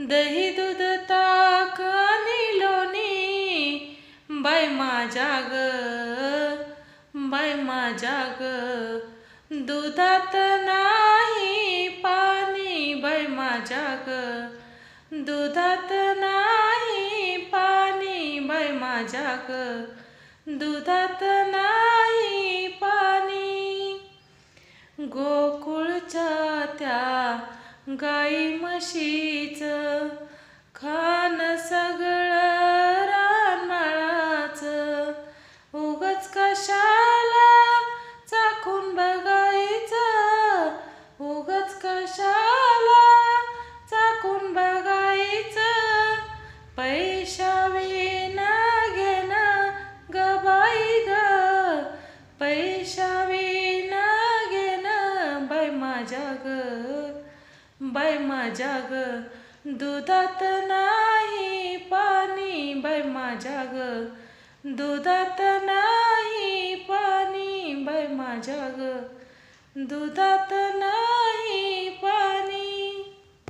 दही दूध ताक आणि लोणी बाई माझ्या ग, बाई माझ्या ग, दुधात नाही पाणी बाई माझ्या ग, दुधात नाही पाणी बाई माझ्या ग, दुधात नाही पाणी. गोकुळच्या त्या गाई म्हशीचं खान सगळं रानमाळाचं, उगाच कशाला चाखून बघायचं, उगाच कशाला चाखून बघायचं, पैशाविना घेणं ग बाई ग, पैशाविना घेणं बाई माझ्या ग, बाई माझ्या ग, दुधात नाही पाणी बाई माझ्या ग, दुधात नाही पाणी बाई माझ्या ग, दुधात नाही